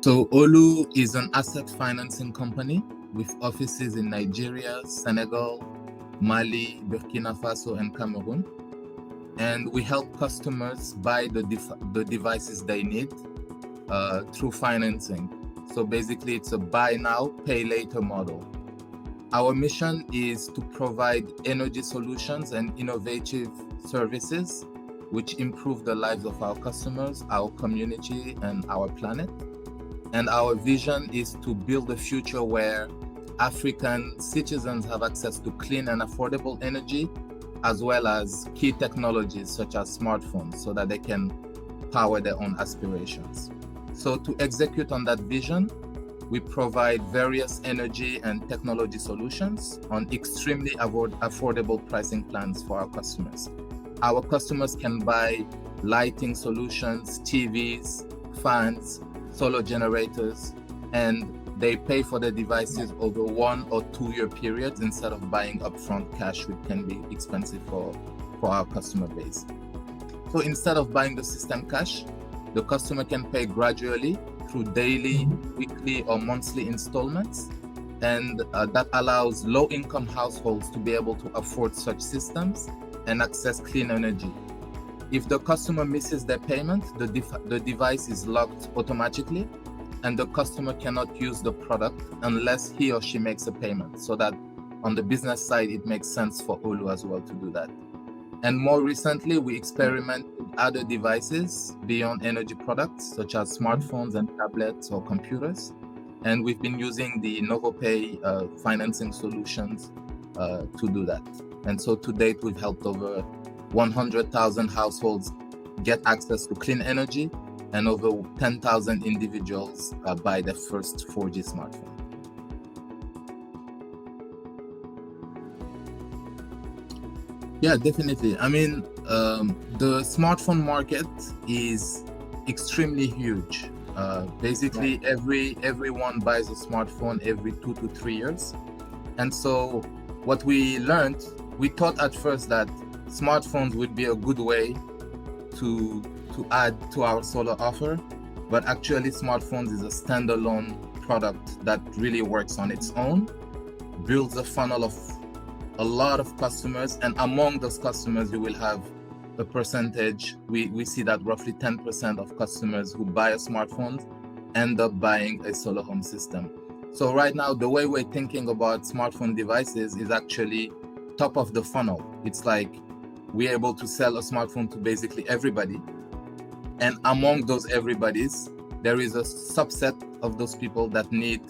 So Oolu is an asset financing company with offices in Nigeria, Senegal, Mali, Burkina Faso, and Cameroon. And we help customers buy the devices they need through financing. So basically, it's a buy now, pay later model. Our mission is to provide energy solutions and innovative services which improve the lives of our customers, our community, and our planet. And our vision is to build a future where African citizens have access to clean and affordable energy, as well as key technologies such as smartphones, so that they can power their own aspirations. So to execute on that vision, we provide various energy and technology solutions on extremely affordable pricing plans for our customers. Our customers can buy lighting solutions, TVs, fans, solar generators, and they pay for the devices over 1 or 2 year periods instead of buying upfront cash, which can be expensive for our customer base. So instead of buying the system cash, the customer can pay gradually through daily, weekly, or monthly installments, and that allows low-income households to be able to afford such systems and access clean energy. If the customer misses their payment, the device is locked automatically, and the customer cannot use the product unless he or she makes a payment. So that on the business side, it makes sense for Oolu as well to do that. And more recently, we experiment with other devices beyond energy products, such as smartphones and tablets or computers. And we've been using the Nuovopay financing solutions to do that. And so to date, we've helped over 100,000 households get access to clean energy, and over 10,000 individuals buy their first 4G smartphone. Yeah, definitely. I mean, the smartphone market is extremely huge. Basically, everyone buys a smartphone every 2 to 3 years. And so what we learned, we thought at first that smartphones would be a good way to add to our solar offer, but actually smartphones is a standalone product that really works on its own, builds a funnel of a lot of customers, and among those customers you will have a percentage. We see that roughly 10% of customers who buy a smartphone end up buying a solar home system. So right now, the way we're thinking about smartphone devices is actually top of the funnel. It's like we're able to sell a smartphone to basically everybody. And among those everybody's, there is a subset of those people that need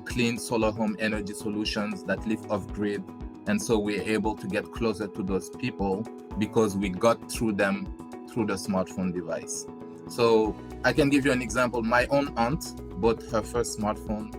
clean solar home energy solutions that live off grid. And so we're able to get closer to those people because we got through them through the smartphone device. So I can give you an example. My own aunt bought her first smartphone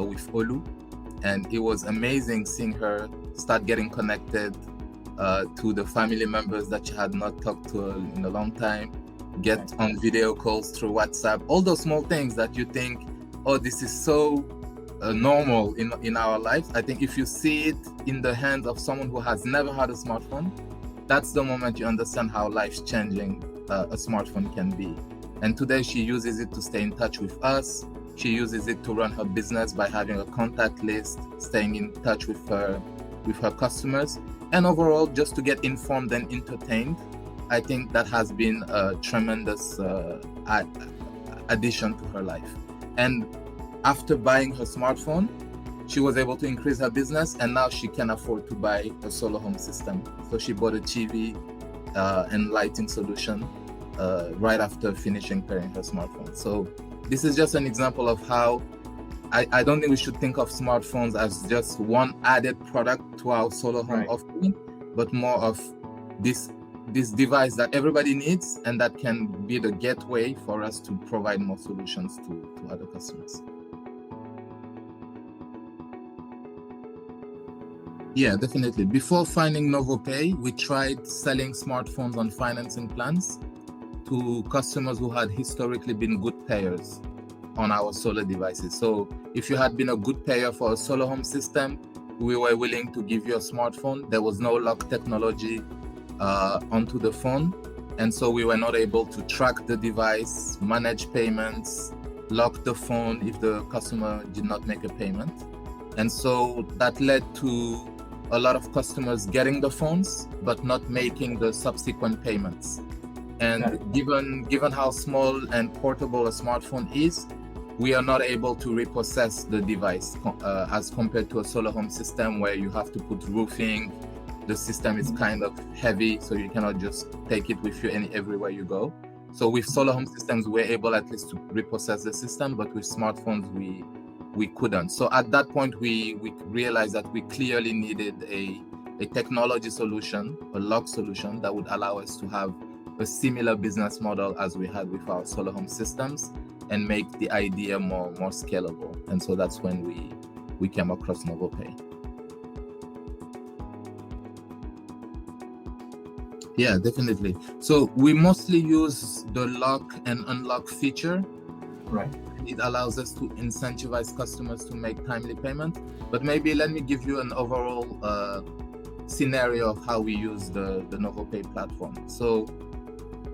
with Oolu, and it was amazing seeing her start getting connected to the family members that she had not talked to in a long time, get on video calls through WhatsApp, all those small things that you think, oh, this is so normal in our lives. I think if you see it in the hands of someone who has never had a smartphone, that's the moment you understand how life-changing a smartphone can be. And today she uses it to stay in touch with us. She uses it to run her business by having a contact list, staying in touch with her customers, and overall just to get informed and entertained. I think that has been a tremendous addition to her life. And after buying her smartphone, she was able to increase her business, and now she can afford to buy a solar home system. So she bought a TV and lighting solution right after finishing paying her smartphone. So this is just an example of how I don't think we should think of smartphones as just one added product to our solar home offering, but more of this device that everybody needs, and that can be the gateway for us to provide more solutions to other customers. Yeah, definitely. Before finding Nuovopay, we tried selling smartphones on financing plans to customers who had historically been good payers on our solar devices. So if you had been a good payer for a solar home system, we were willing to give you a smartphone. There was no lock technology onto the phone, and so we were not able to track the device, manage payments, lock the phone if the customer did not make a payment. And so that led to a lot of customers getting the phones but not making the subsequent payments. And given how small and portable a smartphone is, we are not able to repossess the device as compared to a solar home system where you have to put roofing. The system is kind of heavy, so you cannot just take it with you everywhere you go. So with solar home systems, we're able at least to repossess the system, but with smartphones, we couldn't. So at that point, we realized that we clearly needed a technology solution, a lock solution that would allow us to have a similar business model as we had with our solar home systems and make the idea more scalable. And so that's when we came across Nuovopay. Yeah, definitely. So we mostly use the lock and unlock feature. Right. It allows us to incentivize customers to make timely payment. But maybe let me give you an overall scenario of how we use the Nuovopay platform. So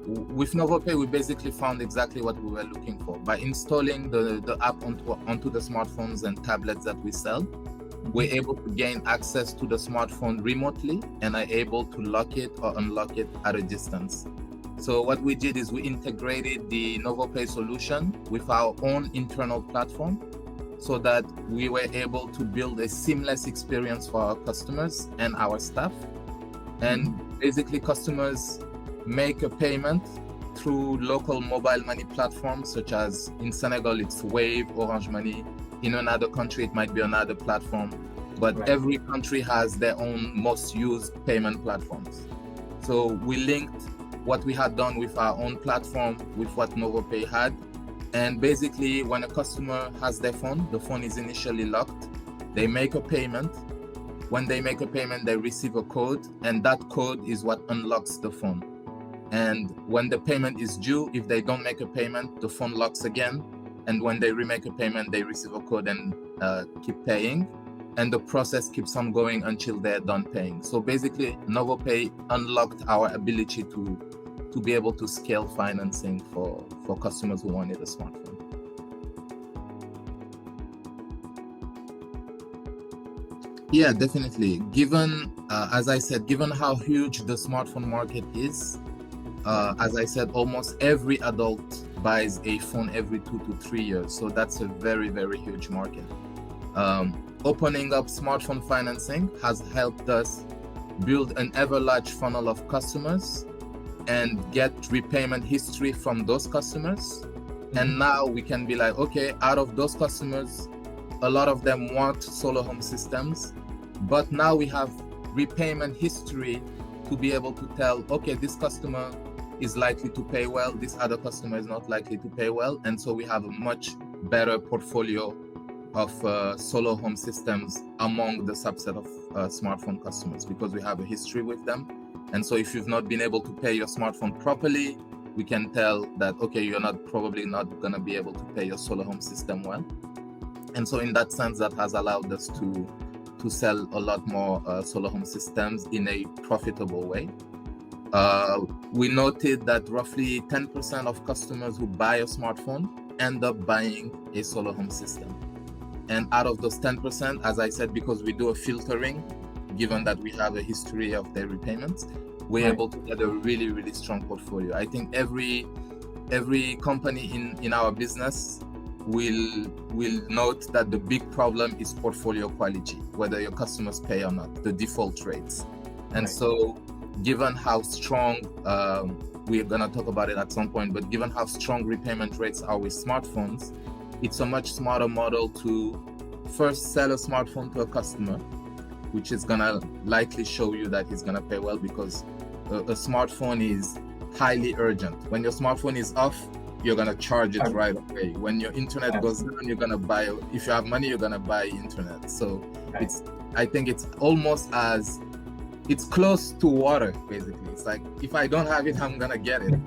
with Nuovopay, we basically found exactly what we were looking for. By installing the app onto the smartphones and tablets that we sell, we're able to gain access to the smartphone remotely and are able to lock it or unlock it at a distance. So what we did is we integrated the Nuovopay solution with our own internal platform so that we were able to build a seamless experience for our customers and our staff. And basically customers make a payment through local mobile money platforms, such as in Senegal, it's Wave, Orange Money. In another country, it might be another platform, but every country has their own most used payment platforms. So we linked what we had done with our own platform with what Nuovopay had. And basically, when a customer has their phone, the phone is initially locked. They make a payment. When they make a payment, they receive a code, and that code is what unlocks the phone. And when the payment is due, if they don't make a payment, the phone locks again. And when they remake a payment, they receive a code and keep paying. And the process keeps on going until they're done paying. So basically, Nuovopay unlocked our ability to be able to scale financing for customers who wanted a smartphone. Yeah, definitely. Given, as I said, given how huge the smartphone market is, as I said, almost every adult buys a phone every 2 to 3 years. So that's a very, very huge market. Opening up smartphone financing has helped us build an ever large funnel of customers and get repayment history from those customers. And now we can be like, okay, out of those customers, a lot of them want solar home systems, but now we have repayment history to be able to tell, okay, this customer is likely to pay well, this other customer is not likely to pay well. And so we have a much better portfolio of solar home systems among the subset of smartphone customers because we have a history with them. And so if you've not been able to pay your smartphone properly, we can tell that, okay, you're probably not going to be able to pay your solar home system well. And so in that sense, that has allowed us to sell a lot more solar home systems in a profitable way. We noted that roughly 10% of customers who buy a smartphone end up buying a solar home system. And out of those 10%, as I said, because we do a filtering, given that we have a history of their repayments, we're able to get a really, really strong portfolio. I think every company in our business will note that the big problem is portfolio quality, whether your customers pay or not, the default rates. And so given how strong, we're gonna talk about it at some point, but given how strong repayment rates are with smartphones, it's a much smarter model to first sell a smartphone to a customer, which is gonna likely show you that he's gonna pay well because a smartphone is highly urgent. When your smartphone is off, you're gonna charge it right away. When your internet goes down, you're gonna buy. If you have money, you're gonna buy internet. So I think it's almost it's close to water, basically. It's like, if I don't have it, I'm gonna get it.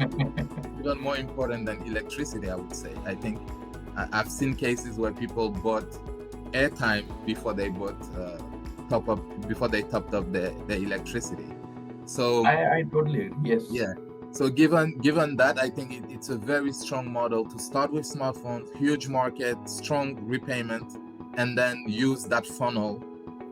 Even more important than electricity, I would say. I think I've seen cases where people bought airtime before they bought topped up their electricity. So I totally, yes. Yeah. So given that, I think it's a very strong model to start with smartphones, huge market, strong repayment, and then use that funnel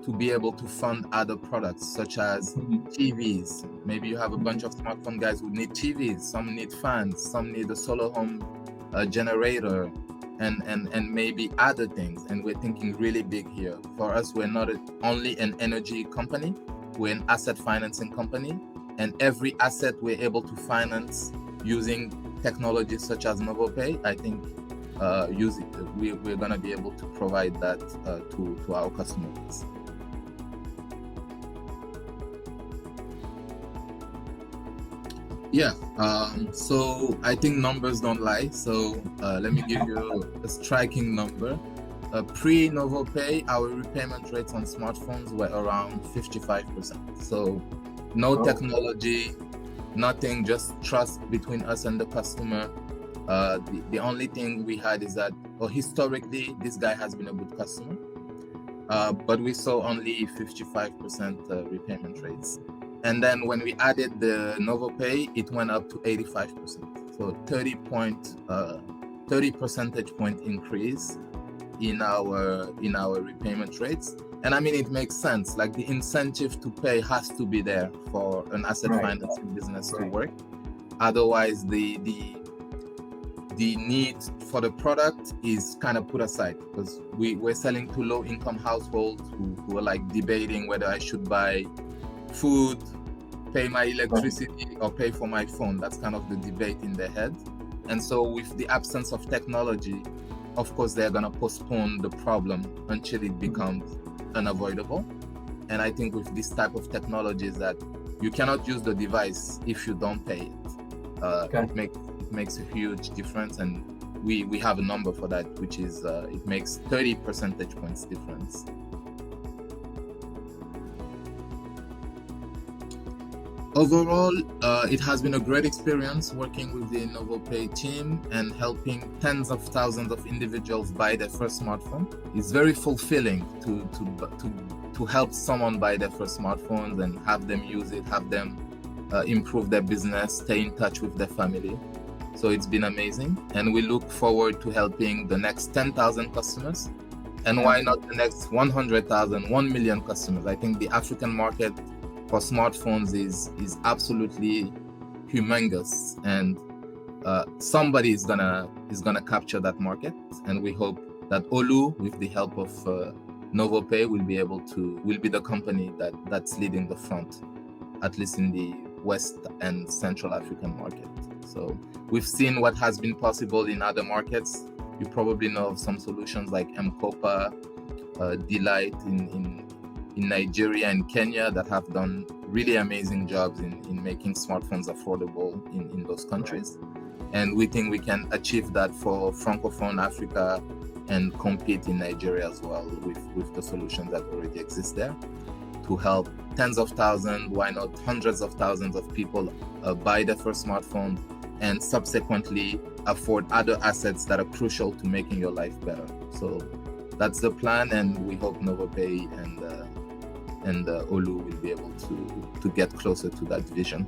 to be able to fund other products such as TVs. Maybe you have a bunch of smartphone guys who need TVs, some need fans, some need a solar home generator, and maybe other things. And we're thinking really big here. For us, we're not only an energy company, we're an asset financing company. And every asset we're able to finance using technologies such as Nuovopay, I think we're going to be able to provide that to our customers. Yeah, so I think numbers don't lie. So let me give you a striking number. Pre-Nuovopay, our repayment rates on smartphones were around 55%. So no technology, nothing, just trust between us and the customer. The only thing we had is that, historically, this guy has been a good customer, but we saw only 55% repayment rates. And then when we added the Nuovopay, it went up to 85%. So 30 percentage point increase in our repayment rates. And I mean, it makes sense. Like, the incentive to pay has to be there for an asset financing business to work. Otherwise, the need for the product is kind of put aside, because we're selling to low-income households who are like debating whether I should buy food, pay my electricity, or pay for my phone. That's kind of the debate in their head. And so with the absence of technology, of course, they're going to postpone the problem until it becomes unavoidable. And I think with this type of technology is that you cannot use the device if you don't pay it. It makes a huge difference. And we have a number for that, which is it makes 30 percentage points difference. Overall, it has been a great experience working with the Nuovopay team and helping tens of thousands of individuals buy their first smartphone. It's very fulfilling to help someone buy their first smartphones and have them use it, have them improve their business, stay in touch with their family. So it's been amazing, and we look forward to helping the next 10,000 customers, and why not the next 100,000, 1 million customers. I think the African market for smartphones is absolutely humongous, and somebody is gonna capture that market. And we hope that Oolu, with the help of Nuovopay, will be the company that's leading the front, at least in the West and Central African market. So we've seen what has been possible in other markets. You probably know of some solutions like M-Kopa, Delight in Nigeria and Kenya that have done really amazing jobs in making smartphones affordable in those countries. And we think we can achieve that for Francophone Africa and compete in Nigeria as well with the solutions that already exist there to help tens of thousands, why not hundreds of thousands of people buy their first smartphone and subsequently afford other assets that are crucial to making your life better. So that's the plan, and we hope Nuovopay and Oolu will be able to get closer to that vision.